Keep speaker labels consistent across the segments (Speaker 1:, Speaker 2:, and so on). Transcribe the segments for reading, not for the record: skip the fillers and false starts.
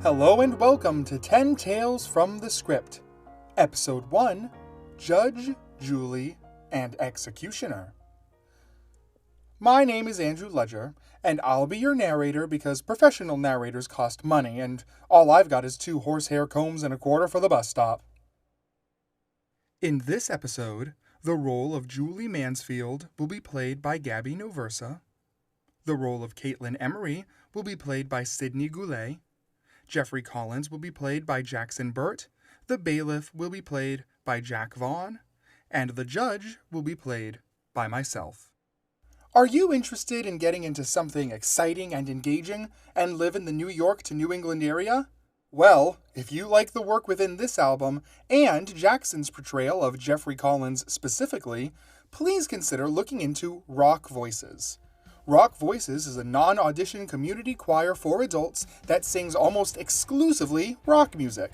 Speaker 1: Hello and welcome to 10 Tales from the Script, Episode 1, Judge, Julie, and Executioner. My name is Andrew Ledger, and I'll be your narrator because professional narrators cost money, and all I've got is 2 horsehair combs and a quarter for the bus stop. In this episode, the role of Julie Mansfield will be played by Gabby Noversa. The role of Caitlin Emery will be played by Sydney Goulet. Jeffrey Collins will be played by Jackson Burt, the bailiff will be played by Jack Vaughn, and the judge will be played by myself. Are you interested in getting into something exciting and engaging and live in the New York to New England area? Well, if you like the work within this album and Jackson's portrayal of Jeffrey Collins specifically, please consider looking into Rock Voices. Rock Voices is a non-audition community choir for adults that sings almost exclusively rock music.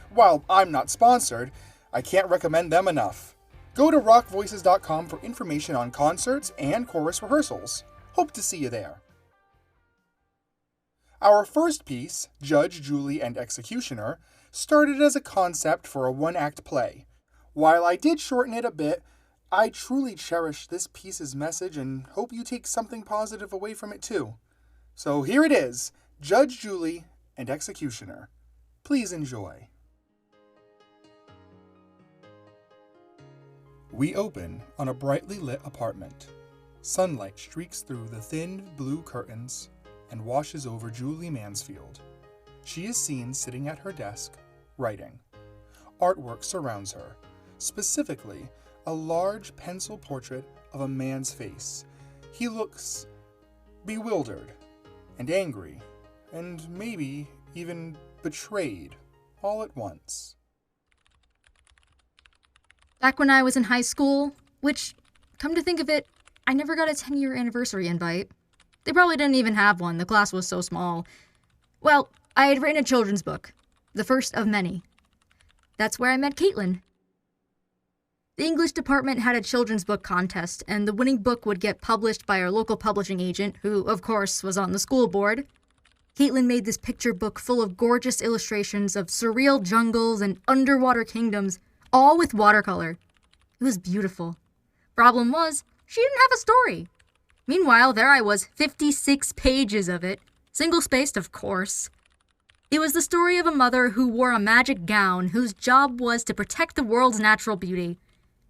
Speaker 1: While I'm not sponsored, I can't recommend them enough. Go to rockvoices.com for information on concerts and chorus rehearsals. Hope to see you there. Our first piece, Judge, Julie, and Executioner, started as a concept for a one-act play. While I did shorten it a bit, I truly cherish this piece's message and hope you take something positive away from it too. So here it is, Judge, Julie, and Executioner. Please enjoy. We open on a brightly lit apartment. Sunlight streaks through the thin blue curtains and washes over Julie Mansfield. She is seen sitting at her desk, writing. Artwork surrounds her, specifically a large pencil portrait of a man's face. He looks bewildered and angry and maybe even betrayed all at once.
Speaker 2: Back when I was in high school, which, come to think of it, I never got a 10-year anniversary invite. They probably didn't even have one, the class was so small. Well, I had written a children's book, the first of many. That's where I met Caitlin. The English department had a children's book contest, and the winning book would get published by our local publishing agent, who, of course, was on the school board. Caitlin made this picture book full of gorgeous illustrations of surreal jungles and underwater kingdoms, all with watercolor. It was beautiful. Problem was, she didn't have a story. Meanwhile, there I was, 56 pages of it, single-spaced, of course. It was the story of a mother who wore a magic gown whose job was to protect the world's natural beauty.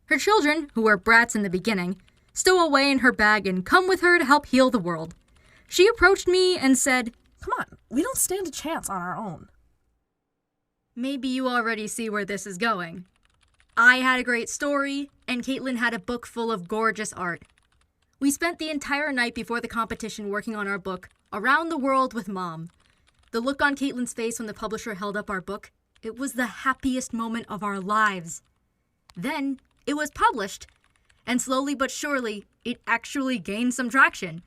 Speaker 2: Her children, who were brats in the beginning, stow away in her bag and come with her to help heal the world. She approached me and said,
Speaker 3: "Come on, we don't stand a chance on our own."
Speaker 2: Maybe you already see where this is going. I had a great story, and Caitlin had a book full of gorgeous art. We spent the entire night before the competition working on our book, Around the World with Mom. The look on Caitlin's face when the publisher held up our book, it was the happiest moment of our lives. Then, it was published, and slowly but surely, it actually gained some traction.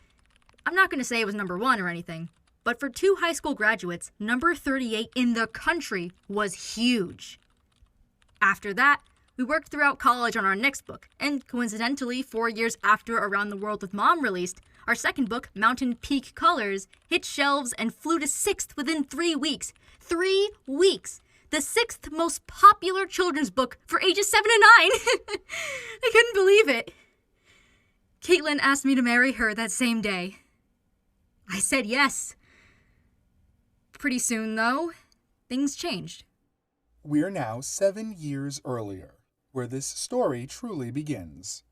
Speaker 2: I'm not going to say it was number 1 or anything, but for 2 high school graduates, number 38 in the country was huge. After that, we worked throughout college on our next book, and coincidentally, 4 years after Around the World with Mom released, our second book, Mountain Peak Colors, hit shelves and flew to 6th within 3 weeks. 3 weeks! The 6th most popular children's book for ages 7 to 9. I couldn't believe it. Caitlin asked me to marry her that same day. I said yes. Pretty soon, though, things changed.
Speaker 1: We're now 7 years earlier, where this story truly begins.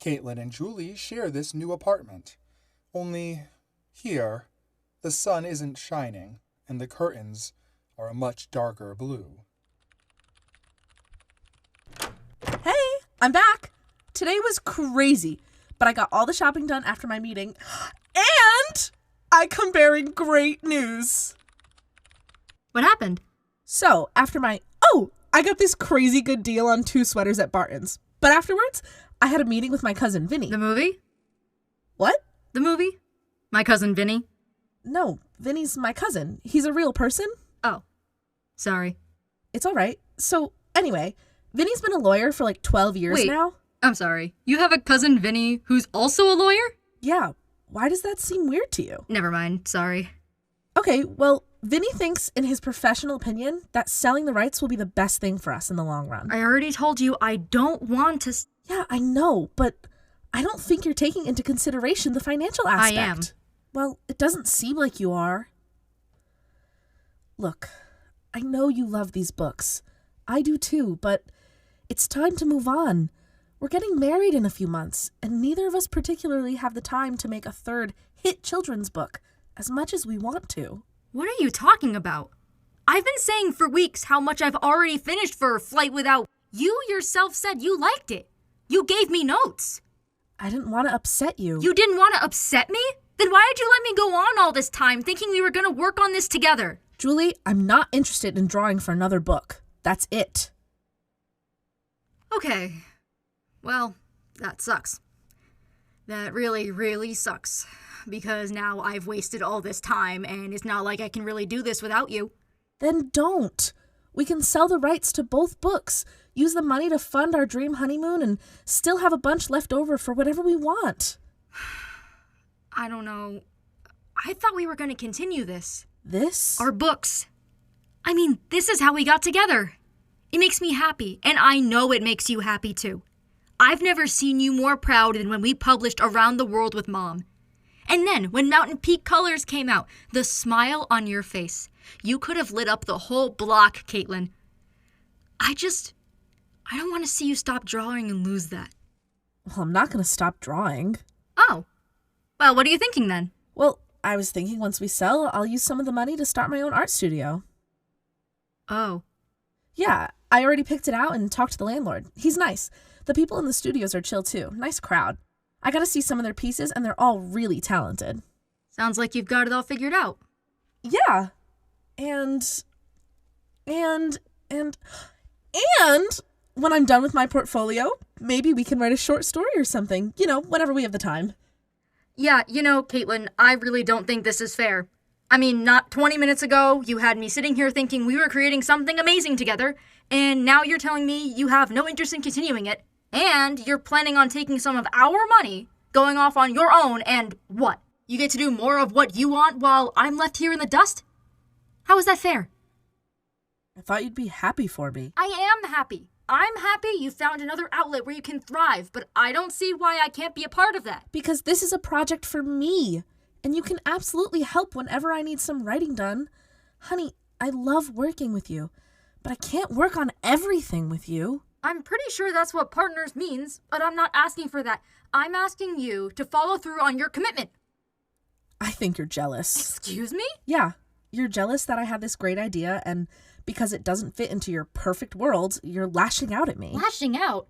Speaker 1: Caitlin and Julie share this new apartment. Only here, the sun isn't shining, and the curtains are a much darker blue.
Speaker 3: Hey, I'm back. Today was crazy, but I got all the shopping done after my meeting, and I come bearing great news.
Speaker 2: What happened?
Speaker 3: So, I got this crazy good deal on 2 sweaters at Barton's. But afterwards, I had a meeting with my cousin Vinny.
Speaker 2: The movie?
Speaker 3: What?
Speaker 2: The movie? My cousin Vinny?
Speaker 3: No, Vinny's my cousin. He's a real person.
Speaker 2: Oh, sorry.
Speaker 3: It's all right. So, anyway, Vinny's been a lawyer for like 12 years now.
Speaker 2: I'm sorry. You have a cousin Vinny who's also a lawyer?
Speaker 3: Yeah. Why does that seem weird to you?
Speaker 2: Never mind. Sorry.
Speaker 3: Okay, well, Vinny thinks, in his professional opinion, that selling the rights will be the best thing for us in the long run.
Speaker 2: I already told you I don't want to...
Speaker 3: Yeah, I know, but I don't think you're taking into consideration the financial aspect.
Speaker 2: I am.
Speaker 3: Well, it doesn't seem like you are. Look, I know you love these books. I do too, but it's time to move on. We're getting married in a few months, and neither of us particularly have the time to make a third hit children's book, as much as we want to.
Speaker 2: What are you talking about? I've been saying for weeks how much I've already finished for Flight Without... You yourself said you liked it. You gave me notes.
Speaker 3: I didn't want to upset you.
Speaker 2: You didn't want to upset me? Then why did you let me go on all this time thinking we were going to work on this together?
Speaker 3: Julie, I'm not interested in drawing for another book. That's it.
Speaker 2: Okay. Well, that sucks. That really, really sucks. Because now I've wasted all this time, and it's not like I can really do this without you.
Speaker 3: Then don't. We can sell the rights to both books, use the money to fund our dream honeymoon, and still have a bunch left over for whatever we want.
Speaker 2: I don't know. I thought we were going to continue this.
Speaker 3: This?
Speaker 2: Our books. I mean, this is how we got together. It makes me happy, and I know it makes you happy too. I've never seen you more proud than when we published Around the World with Mom. And then, when Mountain Peak Colors came out, the smile on your face. You could have lit up the whole block, Caitlin. I don't want to see you stop drawing and lose that.
Speaker 3: Well, I'm not going to stop drawing.
Speaker 2: Oh. Well, what are you thinking then?
Speaker 3: Well, I was thinking once we sell, I'll use some of the money to start my own art studio.
Speaker 2: Oh.
Speaker 3: Yeah, I already picked it out and talked to the landlord. He's nice. The people in the studios are chill too. Nice crowd. I got to see some of their pieces, and they're all really talented.
Speaker 2: Sounds like you've got it all figured out.
Speaker 3: Yeah. And when I'm done with my portfolio, maybe we can write a short story or something. Whenever we have the time.
Speaker 2: Yeah, Caitlin, I really don't think this is fair. I mean, not 20 minutes ago, you had me sitting here thinking we were creating something amazing together, and now you're telling me you have no interest in continuing it, and you're planning on taking some of our money, going off on your own, and what? You get to do more of what you want while I'm left here in the dust? How is that fair?
Speaker 3: I thought you'd be happy for me.
Speaker 2: I am happy. I'm happy you found another outlet where you can thrive, but I don't see why I can't be a part of that.
Speaker 3: Because this is a project for me, and you can absolutely help whenever I need some writing done. Honey, I love working with you, but I can't work on everything with you.
Speaker 2: I'm pretty sure that's what partners means, but I'm not asking for that. I'm asking you to follow through on your commitment.
Speaker 3: I think you're jealous.
Speaker 2: Excuse me?
Speaker 3: Yeah, you're jealous that I had this great idea, and because it doesn't fit into your perfect world, you're lashing out at me.
Speaker 2: Lashing out?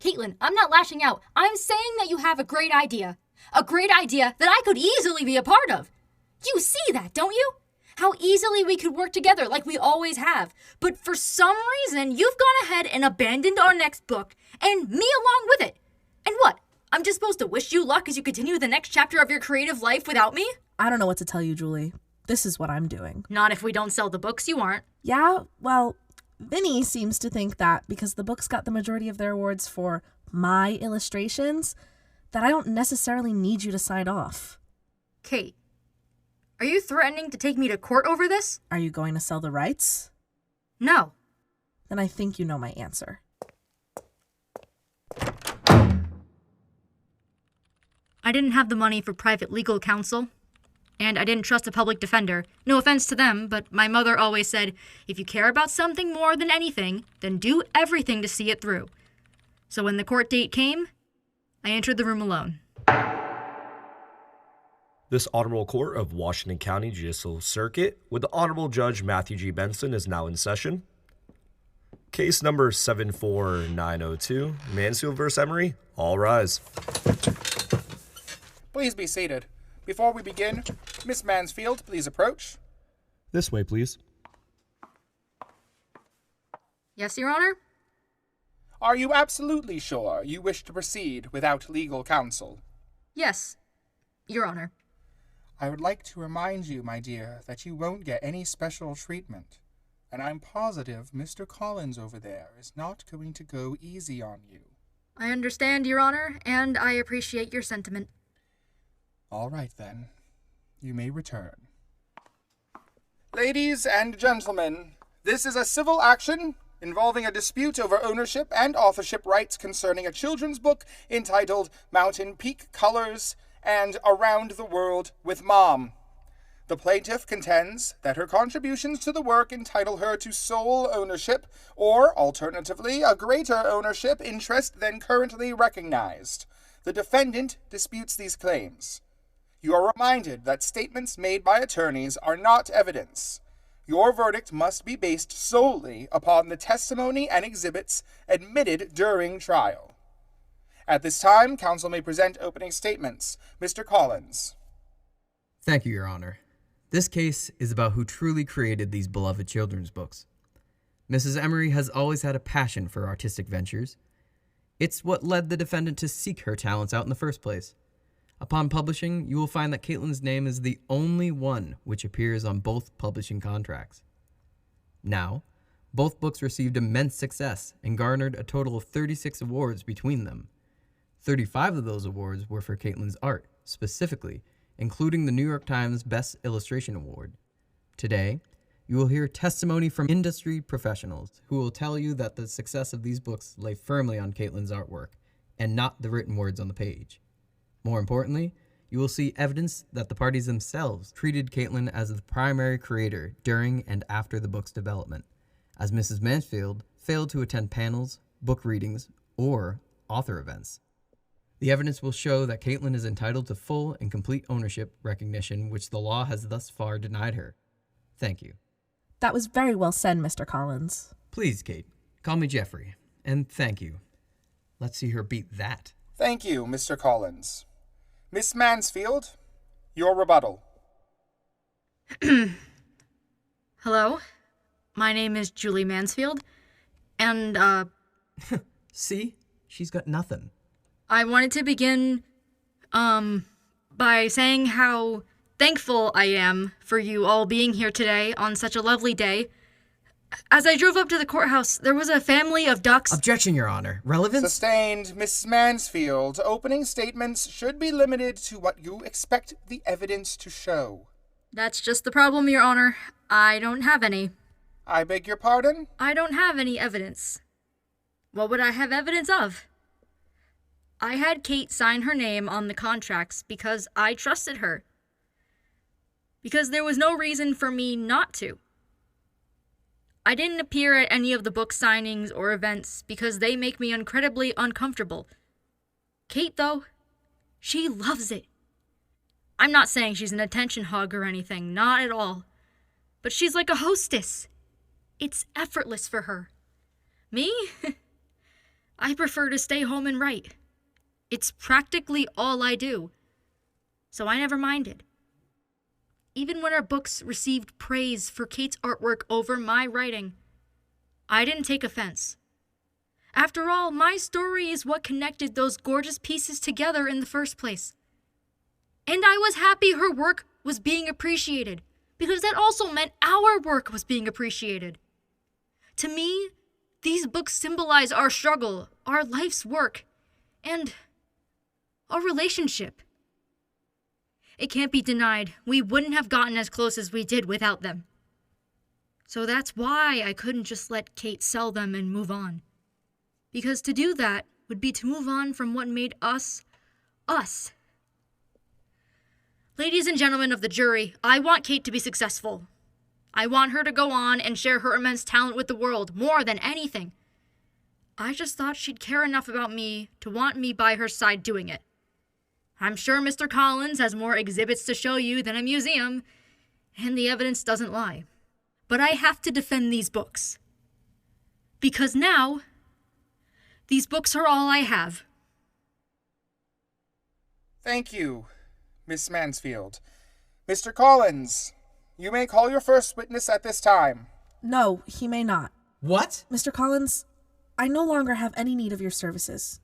Speaker 2: Caitlin, I'm not lashing out. I'm saying that you have a great idea. A great idea that I could easily be a part of. You see that, don't you? How easily we could work together like we always have. But for some reason, you've gone ahead and abandoned our next book, and me along with it. And what? I'm just supposed to wish you luck as you continue the next chapter of your creative life without me?
Speaker 3: I don't know what to tell you, Julie. This is what I'm doing.
Speaker 2: Not if we don't sell the books, you aren't.
Speaker 3: Yeah, well, Vinny seems to think that because the books got the majority of their awards for my illustrations, that I don't necessarily need you to sign off.
Speaker 2: Kate, are you threatening to take me to court over this?
Speaker 3: Are you going to sell the rights?
Speaker 2: No.
Speaker 3: Then I think you know my answer.
Speaker 2: I didn't have the money for private legal counsel, and I didn't trust a public defender. No offense to them, but my mother always said, if you care about something more than anything, then do everything to see it through. So when the court date came, I entered the room alone.
Speaker 4: This Honorable Court of Washington County Judicial Circuit with the Honorable Judge Matthew G. Benson is now in session. Case number 74902, Mansfield v. Emery. All rise.
Speaker 1: Please be seated. Before we begin, Miss Mansfield, please approach.
Speaker 4: This way, please.
Speaker 2: Yes, Your Honor?
Speaker 1: Are you absolutely sure you wish to proceed without legal counsel?
Speaker 2: Yes, Your Honor.
Speaker 1: I would like to remind you, my dear, that you won't get any special treatment. And I'm positive Mr. Collins over there is not going to go easy on you.
Speaker 2: I understand, Your Honor, and I appreciate your sentiment.
Speaker 1: All right, then. You may return. Ladies and gentlemen, this is a civil action involving a dispute over ownership and authorship rights concerning a children's book entitled Mountain Peak Colors and Around the World with Mom. The plaintiff contends that her contributions to the work entitle her to sole ownership, or, alternatively, a greater ownership interest than currently recognized. The defendant disputes these claims. You are reminded that statements made by attorneys are not evidence. Your verdict must be based solely upon the testimony and exhibits admitted during trial. At this time, counsel may present opening statements. Mr. Collins.
Speaker 5: Thank you, Your Honor. This case is about who truly created these beloved children's books. Mrs. Emery has always had a passion for artistic ventures. It's what led the defendant to seek her talents out in the first place. Upon publishing, you will find that Caitlin's name is the only one which appears on both publishing contracts. Now, both books received immense success and garnered a total of 36 awards between them. 35 of those awards were for Caitlin's art, specifically, including the New York Times Best Illustration Award. Today, you will hear testimony from industry professionals who will tell you that the success of these books lay firmly on Caitlin's artwork and not the written words on the page. More importantly, you will see evidence that the parties themselves treated Caitlin as the primary creator during and after the book's development, as Mrs. Mansfield failed to attend panels, book readings, or author events. The evidence will show that Caitlin is entitled to full and complete ownership recognition, which the law has thus far denied her. Thank you.
Speaker 3: That was very well said, Mr. Collins.
Speaker 5: Please, Kate, call me Jeffrey, and thank you. Let's see her beat that.
Speaker 1: Thank you, Mr. Collins. Miss Mansfield, your rebuttal.
Speaker 2: Hello, my name is Julie Mansfield, and,
Speaker 5: See? She's got nothing.
Speaker 2: I wanted to begin, by saying how thankful I am for you all being here today on such a lovely day. As I drove up to the courthouse, there was a family of ducks.
Speaker 5: Objection, Your Honor. Relevance?
Speaker 1: Sustained. Miss Mansfield, opening statements should be limited to what you expect the evidence to show.
Speaker 2: That's just the problem, Your Honor. I don't have any.
Speaker 1: I beg your pardon?
Speaker 2: I don't have any evidence. What would I have evidence of? I had Kate sign her name on the contracts because I trusted her. Because there was no reason for me not to. I didn't appear at any of the book signings or events because they make me incredibly uncomfortable. Kate, though, she loves it. I'm not saying she's an attention hog or anything, not at all. But she's like a hostess. It's effortless for her. Me? I prefer to stay home and write. It's practically all I do. So I never minded. Even when our books received praise for Kate's artwork over my writing, I didn't take offense. After all, my story is what connected those gorgeous pieces together in the first place. And I was happy her work was being appreciated, because that also meant our work was being appreciated. To me, these books symbolize our struggle, our life's work, and our relationship. It can't be denied, we wouldn't have gotten as close as we did without them. So that's why I couldn't just let Kate sell them and move on. Because to do that would be to move on from what made us, us. Ladies and gentlemen of the jury, I want Kate to be successful. I want her to go on and share her immense talent with the world, more than anything. I just thought she'd care enough about me to want me by her side doing it. I'm sure Mr. Collins has more exhibits to show you than a museum, and the evidence doesn't lie. But I have to defend these books. Because now, these books are all I have.
Speaker 1: Thank you, Miss Mansfield. Mr. Collins, you may call your first witness at this time.
Speaker 3: No, he may not.
Speaker 5: What?
Speaker 3: Mr. Collins, I no longer have any need of your services.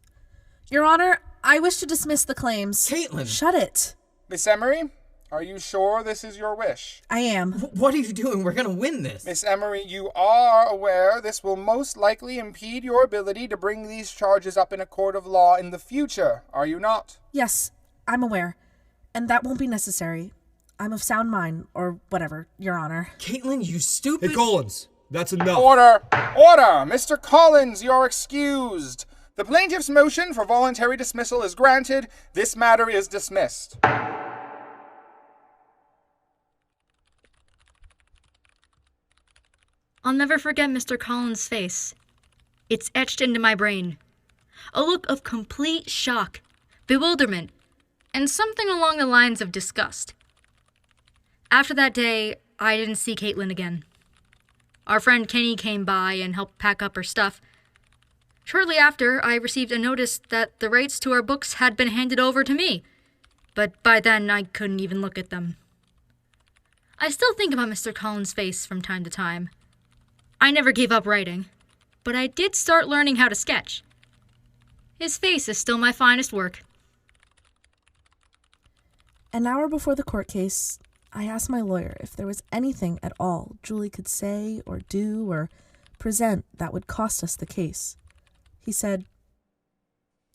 Speaker 3: Your Honor, I wish to dismiss the claims.
Speaker 5: Caitlin!
Speaker 3: Shut it.
Speaker 1: Miss Emery, are you sure this is your wish?
Speaker 3: I am.
Speaker 5: What are you doing? We're gonna win this.
Speaker 1: Miss Emery, you are aware this will most likely impede your ability to bring these charges up in a court of law in the future, are you not?
Speaker 3: Yes, I'm aware. And that won't be necessary. I'm of sound mind, or whatever, Your Honor.
Speaker 5: Caitlin, you stupid...
Speaker 4: Hey, Collins, that's enough.
Speaker 1: Order! Order! Mr. Collins, you're excused. The plaintiff's motion for voluntary dismissal is granted. This matter is dismissed.
Speaker 2: I'll never forget Mr. Collins' face. It's etched into my brain. A look of complete shock, bewilderment, and something along the lines of disgust. After that day, I didn't see Caitlin again. Our friend Kenny came by and helped pack up her stuff. Shortly after, I received a notice that the rights to our books had been handed over to me, but by then I couldn't even look at them. I still think about Mr. Collins' face from time to time. I never gave up writing, but I did start learning how to sketch. His face is still my finest work.
Speaker 3: An hour before the court case, I asked my lawyer if there was anything at all Julie could say or do or present that would cost us the case. He said,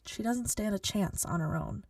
Speaker 3: "She doesn't stand a chance on her own."